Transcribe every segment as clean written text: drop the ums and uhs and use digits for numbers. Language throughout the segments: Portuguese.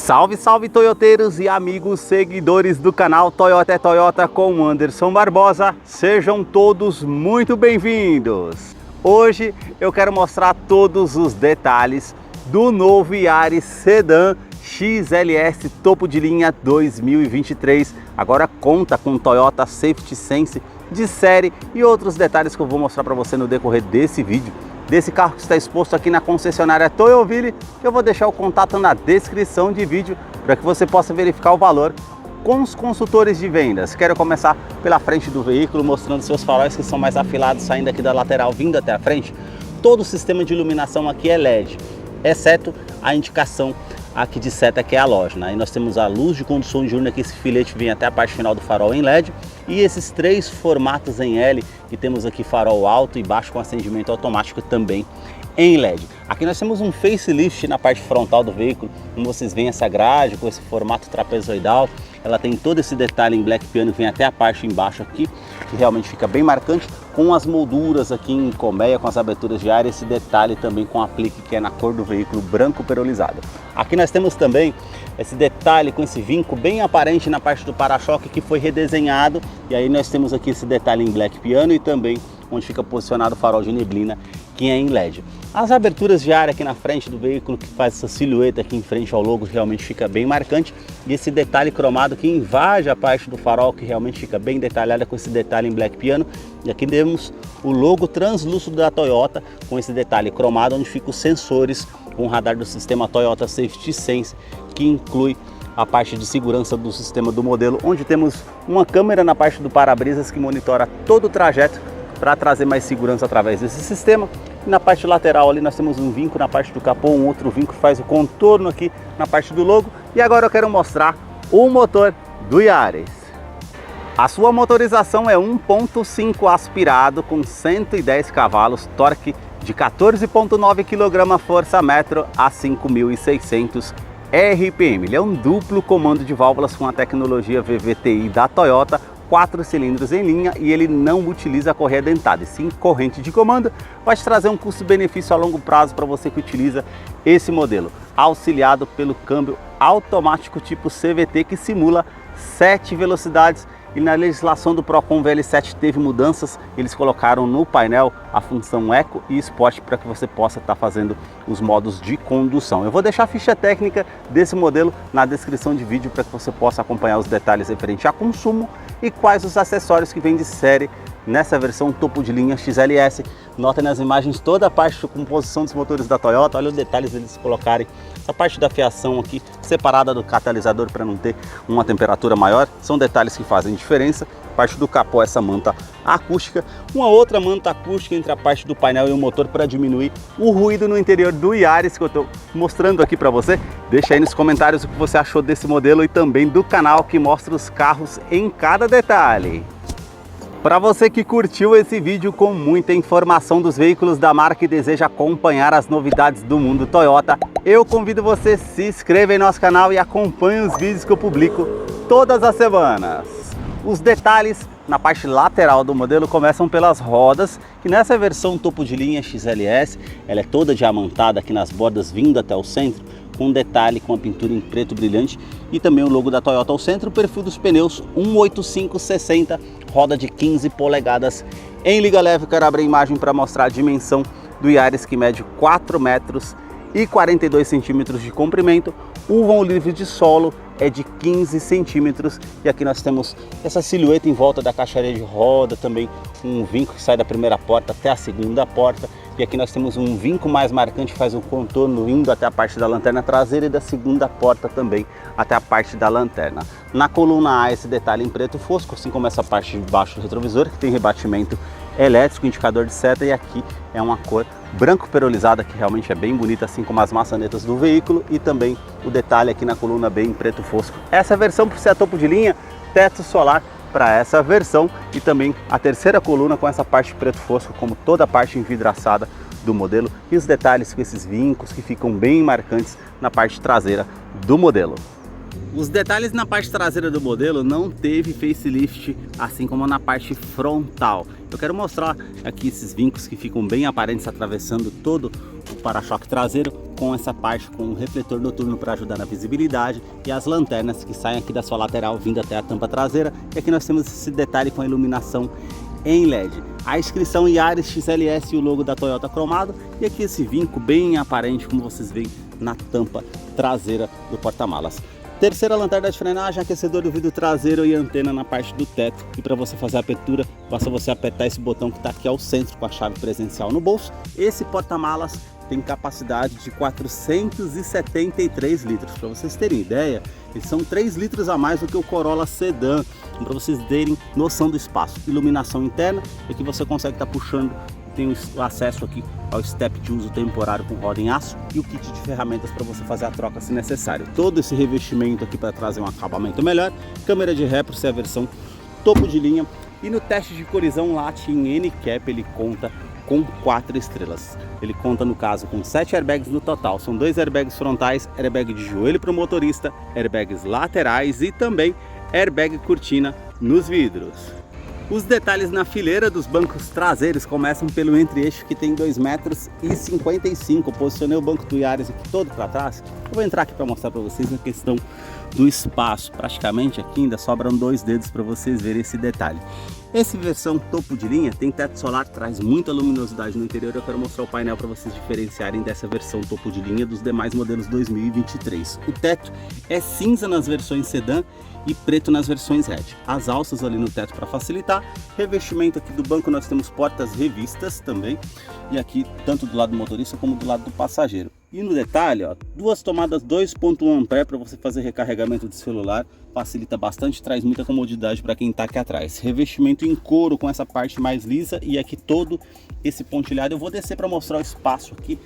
Salve, salve toyoteiros e amigos seguidores do canal Toyota é Toyota com Anderson Barbosa. Sejam todos muito bem-vindos. Hoje eu quero mostrar todos os detalhes do novo Yaris Sedan XLS topo de linha 2023. Agora conta com Toyota Safety Sense de série e outros detalhes que eu vou mostrar para você no decorrer desse vídeo. Desse carro que está exposto aqui na concessionária Toyoville, eu vou deixar o contato na descrição de vídeo para que você possa verificar o valor com os consultores de vendas. Quero começar pela frente do veículo, mostrando seus faróis que são mais afilados, saindo aqui da lateral, vindo até a frente. Todo o sistema de iluminação aqui é LED, exceto a indicação aqui de seta, que é halógena. Aí nós temos a luz de condução diurna, que esse filete vem até a parte final do farol em LED, e esses três formatos em L, que temos aqui farol alto e baixo com acendimento automático também em LED. Aqui nós temos um facelift na parte frontal do veículo, como vocês veem essa grade com esse formato trapezoidal. Ela tem todo esse detalhe em black piano, vem até a parte embaixo aqui, que realmente fica bem marcante, com as molduras aqui em colmeia, com as aberturas de ar, esse detalhe também com aplique que é na cor do veículo, branco perolizado. Aqui nós temos também esse detalhe com esse vinco bem aparente na parte do para-choque, que foi redesenhado, e aí nós temos aqui esse detalhe em black piano e também onde fica posicionado o farol de neblina, que é em LED. As aberturas de ar aqui na frente do veículo, que faz essa silhueta aqui em frente ao logo, realmente fica bem marcante, e esse detalhe cromado que invade a parte do farol, que realmente fica bem detalhada com esse detalhe em black piano. E aqui temos o logo translúcido da Toyota com esse detalhe cromado, onde ficam os sensores com o radar do sistema Toyota Safety Sense, que inclui a parte de segurança do sistema do modelo, onde temos uma câmera na parte do para-brisas que monitora todo o trajeto para trazer mais segurança através desse sistema. E na parte lateral ali nós temos um vinco na parte do capô, um outro vinco que faz o contorno aqui na parte do logo. E agora eu quero mostrar o motor do Yaris. A sua motorização é 1.5 aspirado com 110 cavalos, torque de 14.9 kgfm a 5.600 RPM. Ele é um duplo comando de válvulas com a tecnologia VVTi da Toyota, 4 cilindros em linha, e ele não utiliza correia dentada, e sim corrente de comando. Vai te trazer um custo-benefício a longo prazo para você que utiliza esse modelo, auxiliado pelo câmbio automático tipo CVT, que simula 7 velocidades. E na legislação do Procon VL7 teve mudanças, eles colocaram no painel a função Eco e Sport para que você possa estar fazendo os modos de condução. Eu vou deixar a ficha técnica desse modelo na descrição de vídeo para que você possa acompanhar os detalhes referentes a consumo e quais os acessórios que vêm de série nessa versão topo de linha XLS. Nota nas imagens toda a parte de composição dos motores da Toyota. Olha os detalhes deles colocarem essa parte da fiação aqui separada do catalisador para não ter uma temperatura maior. São detalhes que fazem diferença. Parte do capô, essa manta acústica, uma outra manta acústica entre a parte do painel e o motor para diminuir o ruído no interior do Yaris, que eu estou mostrando aqui para você. Deixa aí nos comentários o que você achou desse modelo e também do canal que mostra os carros em cada detalhe. Para você que curtiu esse vídeo com muita informação dos veículos da marca e deseja acompanhar as novidades do mundo Toyota, eu convido você a se inscrever em nosso canal e acompanhe os vídeos que eu publico todas as semanas. Os detalhes na parte lateral do modelo começam pelas rodas, que nessa versão topo de linha XLS, ela é toda diamantada aqui nas bordas vindo até o centro, com detalhe com a pintura em preto brilhante e também o logo da Toyota ao centro. O perfil dos pneus 185/60, roda de 15 polegadas em liga leve. Quero abrir a imagem para mostrar a dimensão do Yaris, que mede 4 metros e 42 centímetros de comprimento. O vão livre de solo é de 15 centímetros. E aqui nós temos essa silhueta em volta da caixaria de roda, também um vinco que sai da primeira porta até a segunda porta. E aqui nós temos um vinco mais marcante que faz um contorno indo até a parte da lanterna traseira e da segunda porta também até a parte da lanterna. Na coluna A, esse detalhe em preto fosco, assim como essa parte de baixo do retrovisor, que tem rebatimento elétrico, indicador de seta, e aqui é uma cor branco perolizada que realmente é bem bonita, assim como as maçanetas do veículo, e também o detalhe aqui na coluna B em preto fosco. Essa versão, por ser a topo de linha, teto solar para essa versão, e também a terceira coluna com essa parte preto fosco, como toda a parte envidraçada do modelo, e os detalhes com esses vincos que ficam bem marcantes na parte traseira do modelo. Os detalhes na parte traseira do modelo não teve facelift, assim como na parte frontal. Eu quero mostrar aqui esses vincos que ficam bem aparentes atravessando todo o para-choque traseiro, com essa parte com o refletor noturno para ajudar na visibilidade e as lanternas que saem aqui da sua lateral vindo até a tampa traseira. E aqui nós temos esse detalhe com a iluminação em LED. A inscrição Yaris XLS e o logo da Toyota cromado, e aqui esse vinco bem aparente, como vocês veem na tampa traseira do porta-malas. Terceira lanterna de frenagem, aquecedor do vidro traseiro e antena na parte do teto. E para você fazer a abertura, basta você apertar esse botão que está aqui ao centro com a chave presencial no bolso. Esse porta-malas tem capacidade de 473 litros. Para vocês terem ideia, eles são 3 litros a mais do que o Corolla Sedan. Para vocês terem noção do espaço. Iluminação interna, e que você consegue estar puxando. Tem o acesso aqui ao step de uso temporário com roda em aço e o kit de ferramentas para você fazer a troca se necessário. Todo esse revestimento aqui para trazer um acabamento melhor. Câmera de ré por ser a versão topo de linha. E no teste de colisão Latin NCAP ele conta com 4 estrelas. Ele conta no caso com 7 airbags no total. São 2 airbags frontais, airbag de joelho para o motorista, airbags laterais e também airbag cortina nos vidros. Os detalhes na fileira dos bancos traseiros começam pelo entre-eixo que tem 2,55 m. Posicionei o banco do Yaris aqui todo para trás. Eu vou entrar aqui para mostrar para vocês a questão do espaço. Praticamente aqui ainda sobram 2 dedos para vocês verem esse detalhe. Essa versão topo de linha tem teto solar, traz muita luminosidade no interior. Eu quero mostrar o painel para vocês diferenciarem dessa versão topo de linha dos demais modelos 2023. O teto é cinza nas versões sedã e preto nas versões hatch. As alças ali no teto para facilitar. Revestimento aqui do banco, nós temos portas revistas também. E aqui tanto do lado do motorista como do lado do passageiro. E no detalhe, ó, 2 tomadas 2.1 ampere para você fazer recarregamento de celular. Facilita bastante, traz muita comodidade para quem está aqui atrás. Revestimento em couro com essa parte mais lisa e aqui todo esse pontilhado. Eu vou descer para mostrar o espaço aqui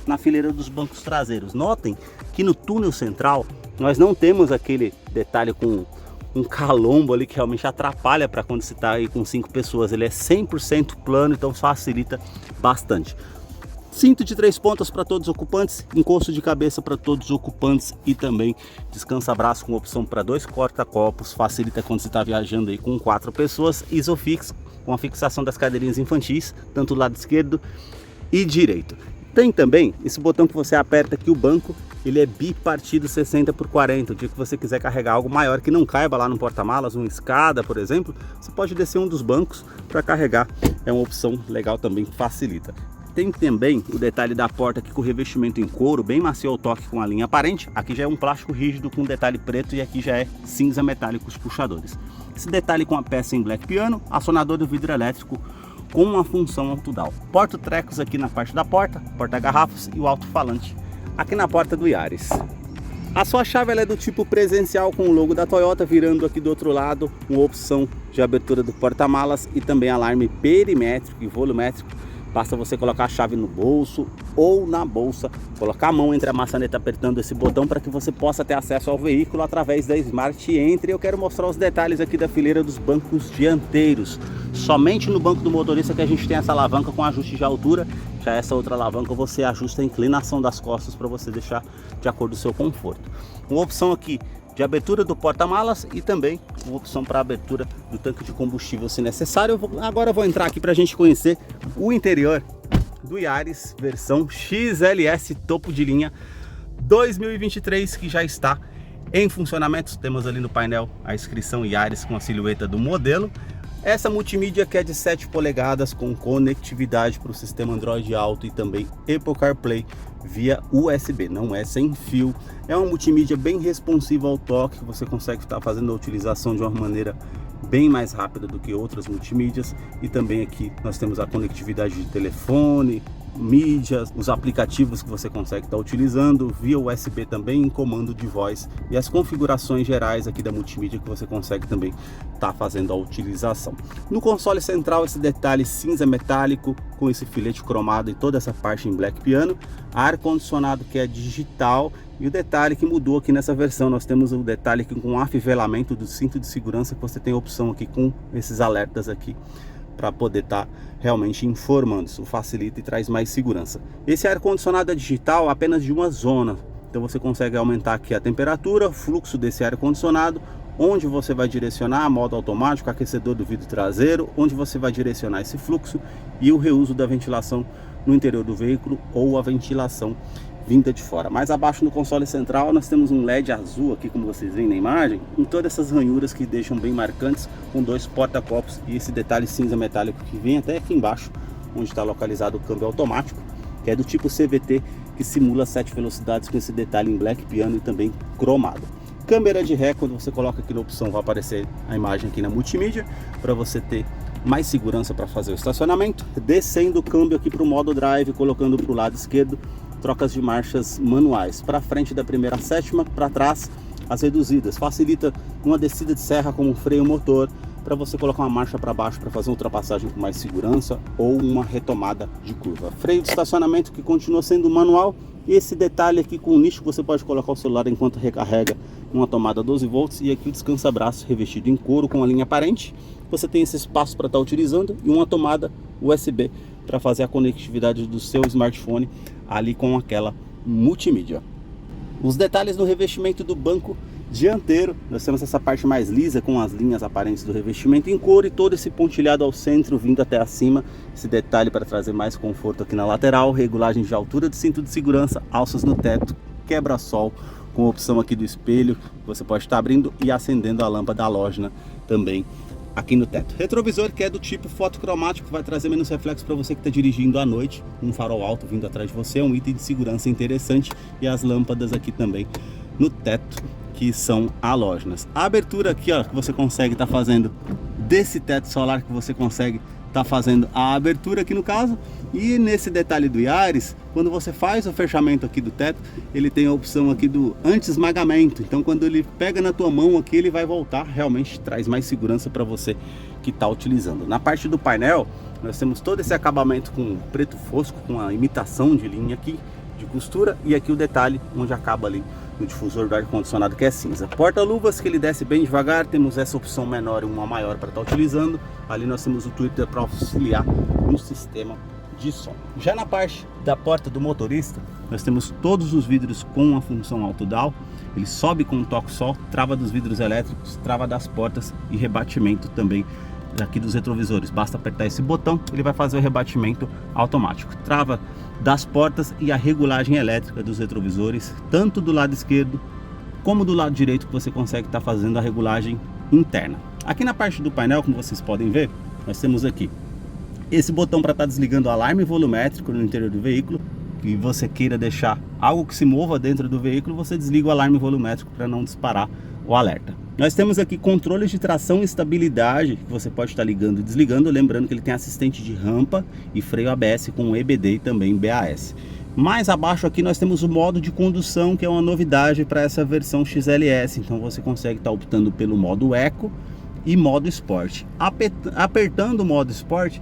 na fileira dos bancos traseiros. Notem que no túnel central nós não temos aquele detalhe com um calombo ali que realmente atrapalha para quando você está aí com 5 pessoas. Ele é 100% plano, então facilita bastante. Cinto de 3 pontas para todos os ocupantes, encosto de cabeça para todos os ocupantes e também descansa-braço com opção para 2 corta-copos, facilita quando você está viajando aí com 4 pessoas, Isofix com a fixação das cadeirinhas infantis, tanto do lado esquerdo e direito. Tem também esse botão que você aperta aqui, o banco, ele é bipartido 60x40, o dia que você quiser carregar algo maior que não caiba lá no porta-malas, uma escada, por exemplo, você pode descer um dos bancos para carregar, é uma opção legal também que facilita. Tem também o detalhe da porta aqui com revestimento em couro, bem macio ao toque com a linha aparente. Aqui já é um plástico rígido com detalhe preto e aqui já é cinza metálico os puxadores. Esse detalhe com a peça em black piano, acionador do vidro elétrico com uma função autodal. Porta-trecos aqui na parte da porta, porta-garrafas e o alto-falante aqui na porta do Yaris. A sua chave ela é do tipo presencial com o logo da Toyota, virando aqui do outro lado uma opção de abertura do porta-malas e também alarme perimétrico e volumétrico. Basta você colocar a chave no bolso ou na bolsa, colocar a mão entre a maçaneta apertando esse botão para que você possa ter acesso ao veículo através da Smart Entry. Eu quero mostrar os detalhes aqui da fileira dos bancos dianteiros. Somente no banco do motorista que a gente tem essa alavanca com ajuste de altura. Já essa outra alavanca você ajusta a inclinação das costas para você deixar de acordo com o seu conforto. Uma opção aqui de abertura do porta-malas e também uma opção para abertura do tanque de combustível se necessário. Agora eu vou entrar aqui para a gente conhecer o interior do Yaris versão XLS topo de linha 2023 que já está em funcionamento. Temos ali no painel a inscrição Yaris com a silhueta do modelo. Essa multimídia que é de 7 polegadas com conectividade para o sistema Android Auto e também Apple CarPlay via USB, não é sem fio. É uma multimídia bem responsiva ao toque, que você consegue estar fazendo a utilização de uma maneira bem mais rápida do que outras multimídias. E também aqui nós temos a conectividade de telefone, mídias, os aplicativos que você consegue estar utilizando via USB também em comando de voz e as configurações gerais aqui da multimídia que você consegue também estar fazendo a utilização. No console central esse detalhe cinza metálico com esse filete cromado e toda essa parte em black piano, ar-condicionado que é digital e o detalhe que mudou aqui nessa versão, nós temos o detalhe aqui com afivelamento do cinto de segurança que você tem a opção aqui com esses alertas aqui para poder estar realmente informando. Isso facilita e traz mais segurança. Esse ar-condicionado é digital apenas de uma zona, então você consegue aumentar aqui a temperatura, o fluxo desse ar-condicionado, onde você vai direcionar, modo automático, aquecedor do vidro traseiro, onde você vai direcionar esse fluxo e o reuso da ventilação no interior do veículo ou a ventilação vinda de fora. Mais abaixo no console central nós temos um LED azul aqui, como vocês veem na imagem, com todas essas ranhuras que deixam bem marcantes, com 2 porta-copos e esse detalhe cinza metálico que vem até aqui embaixo, onde está localizado o câmbio automático, que é do tipo CVT, que simula 7 velocidades com esse detalhe em black piano e também cromado. Câmera de ré, quando você coloca aqui na opção vai aparecer a imagem aqui na multimídia, para você ter mais segurança para fazer o estacionamento. Descendo o câmbio aqui para o modo drive, colocando para o lado esquerdo, trocas de marchas manuais, para frente da primeira à sétima, para trás as reduzidas, facilita uma descida de serra como um freio motor, para você colocar uma marcha para baixo para fazer uma ultrapassagem com mais segurança ou uma retomada de curva. Freio de estacionamento que continua sendo manual, e esse detalhe aqui com o nicho que você pode colocar o celular enquanto recarrega, uma tomada 12 volts, e aqui o descansa-braço revestido em couro com a linha aparente. Você tem esse espaço para estar utilizando e uma tomada USB para fazer a conectividade do seu smartphone ali com aquela multimídia. Os detalhes no revestimento do banco dianteiro, nós temos essa parte mais lisa com as linhas aparentes do revestimento em couro e todo esse pontilhado ao centro vindo até acima, esse detalhe para trazer mais conforto aqui na lateral, regulagem de altura do cinto de segurança, alças no teto, quebra-sol, com a opção aqui do espelho, você pode estar abrindo e acendendo a lâmpada halógena também aqui no teto. Retrovisor que é do tipo fotocromático, vai trazer menos reflexo para você que está dirigindo à noite, um farol alto vindo atrás de você, é um item de segurança interessante, e as lâmpadas aqui também no teto, que são halógenas. A abertura aqui, ó, que você consegue estar fazendo desse teto solar, que você consegue estar fazendo a abertura aqui no caso, e nesse detalhe do Yaris, quando você faz o fechamento aqui do teto, ele tem a opção aqui do anti-esmagamento, então quando ele pega na tua mão aqui, ele vai voltar, realmente traz mais segurança para você que está utilizando. Na parte do painel, nós temos todo esse acabamento com preto fosco, com a imitação de linha aqui, de costura, e aqui o detalhe onde acaba ali no difusor do ar-condicionado, que é cinza. Porta-luvas que ele desce bem devagar, temos essa opção menor e uma maior para estar utilizando. Ali nós temos o tweeter para auxiliar no sistema de som. Já na parte da porta do motorista, nós temos todos os vidros com a função auto-down. Ele sobe com um toque só, trava dos vidros elétricos, trava das portas e rebatimento também aqui dos retrovisores. Basta apertar esse botão, ele vai fazer o rebatimento automático. Trava das portas e a regulagem elétrica dos retrovisores, tanto do lado esquerdo como do lado direito, que você consegue estar fazendo a regulagem interna. Aqui na parte do painel, como vocês podem ver, nós temos aqui esse botão para estar desligando o alarme volumétrico no interior do veículo. Que você queira deixar algo que se mova dentro do veículo, você desliga o alarme volumétrico para não disparar o alerta. Nós temos aqui controles de tração e estabilidade, que você pode estar ligando e desligando, lembrando que ele tem assistente de rampa e freio ABS com EBD e também BAS. Mais abaixo aqui nós temos o modo de condução, que é uma novidade para essa versão XLS, então você consegue estar optando pelo modo Eco e modo Sport. Apertando o modo Sport,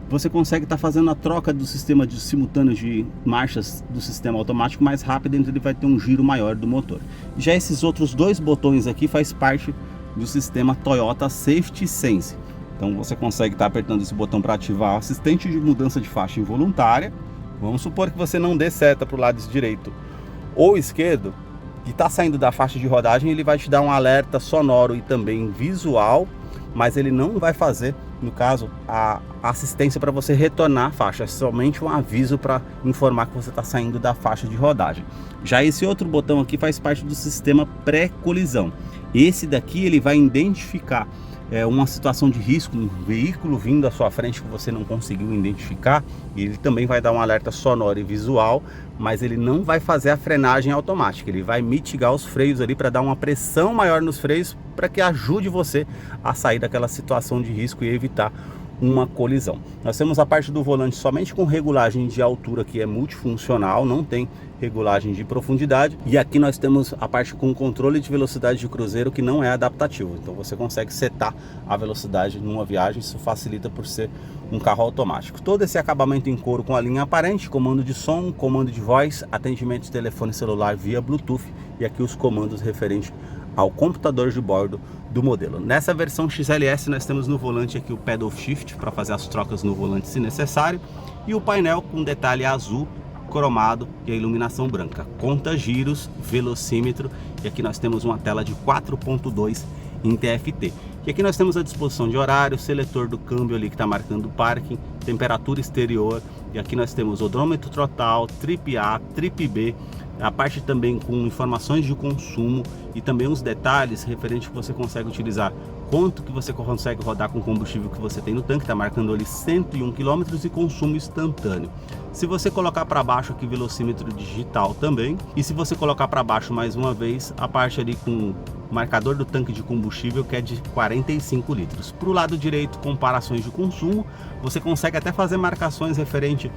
você consegue estar fazendo a troca do sistema de simultâneo de marchas do sistema automático mais rápido, então ele vai ter um giro maior do motor. Já esses outros dois botões aqui faz parte do sistema Toyota Safety Sense. Então você consegue estar apertando esse botão para ativar o assistente de mudança de faixa involuntária. Vamos supor que você não dê seta para o lado direito ou esquerdo e está saindo da faixa de rodagem, ele vai te dar um alerta sonoro e também visual, mas ele não vai fazer, no caso, a assistência para você retornar a faixa, é somente um aviso para informar que você está saindo da faixa de rodagem. Já esse outro botão aqui faz parte do sistema pré-colisão. Esse daqui ele vai identificar uma situação de risco, um veículo vindo à sua frente que você não conseguiu identificar, e ele também vai dar um alerta sonoro e visual, mas ele não vai fazer a frenagem automática, ele vai mitigar os freios ali para dar uma pressão maior nos freios, para que ajude você a sair daquela situação de risco e evitar uma colisão. Nós temos a parte do volante somente com regulagem de altura, que é multifuncional, não tem regulagem de profundidade, e aqui nós temos a parte com controle de velocidade de cruzeiro, que não é adaptativo, então você consegue setar a velocidade numa viagem, isso facilita por ser um carro automático. Todo esse acabamento em couro com a linha aparente, comando de som, comando de voz, atendimento de telefone celular via Bluetooth, e aqui os comandos referentes ao computador de bordo do modelo. Nessa versão XLS nós temos no volante aqui o pedal shift para fazer as trocas no volante se necessário, e o painel com detalhe azul cromado e a iluminação branca, conta giros, velocímetro, e aqui nós temos uma tela de 4.2 em TFT. E aqui nós temos a disposição de horário, seletor do câmbio ali que está marcando o parking, temperatura exterior, E aqui nós temos odômetro total, trip A, trip B, a parte também com informações de consumo e também os detalhes referente que você consegue utilizar, quanto que você consegue rodar com o combustível que você tem no tanque, está marcando ali 101 km e consumo instantâneo. Se você colocar para baixo aqui velocímetro digital também, e se você colocar para baixo mais uma vez a parte ali com o marcador do tanque de combustível, que é de 45 litros. Para o lado direito, comparações de consumo, você consegue até fazer marcações referente.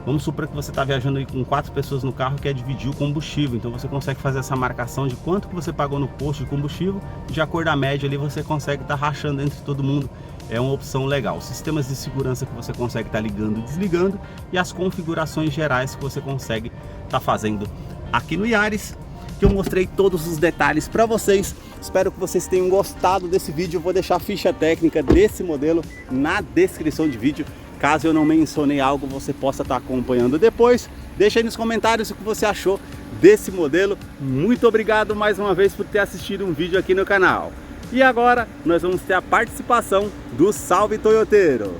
Vamos supor que você está viajando aí com 4 pessoas no carro, que é dividir o combustível, então você consegue fazer essa marcação de quanto que você pagou no posto de combustível, de acordo com a média ali você consegue estar rachando entre todo mundo. É uma opção legal. Sistemas de segurança que você consegue estar ligando e desligando, e as configurações gerais que você consegue estar fazendo aqui no Yaris, que eu mostrei todos os detalhes para vocês. Espero que vocês tenham gostado desse vídeo. Eu vou deixar a ficha técnica desse modelo na descrição de vídeo. Caso eu não mencionei algo, você possa estar acompanhando depois. Deixa aí nos comentários o que você achou desse modelo. Muito obrigado mais uma vez por ter assistido um vídeo aqui no canal. E agora nós vamos ter a participação do Salve Toyoteiro.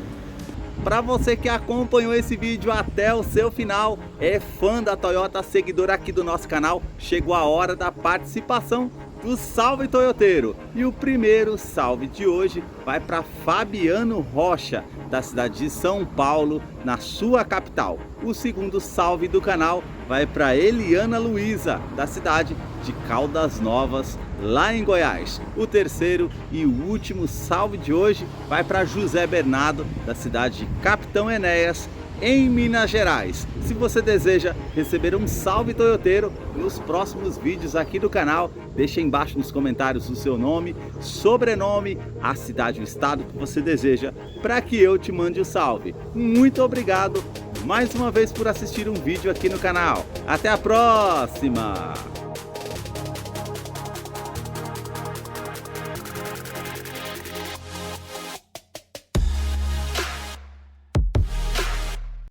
Para você que acompanhou esse vídeo até o seu final, é fã da Toyota, seguidor aqui do nosso canal, chegou a hora da participação do Salve Toyoteiro. E o primeiro salve de hoje vai para Fabiano Rocha, da cidade de São Paulo, na sua capital. O segundo salve do canal vai para Eliana Luiza, da cidade de Caldas Novas, lá em Goiás. O terceiro e o último salve de hoje vai para José Bernardo, da cidade de Capitão Enéas, em Minas Gerais. Se você deseja receber um salve toyoteiro nos próximos vídeos aqui do canal, deixa embaixo nos comentários o seu nome, sobrenome, a cidade e o estado que você deseja, para que eu te mande o salve. Muito obrigado mais uma vez por assistir um vídeo aqui no canal. Até a próxima!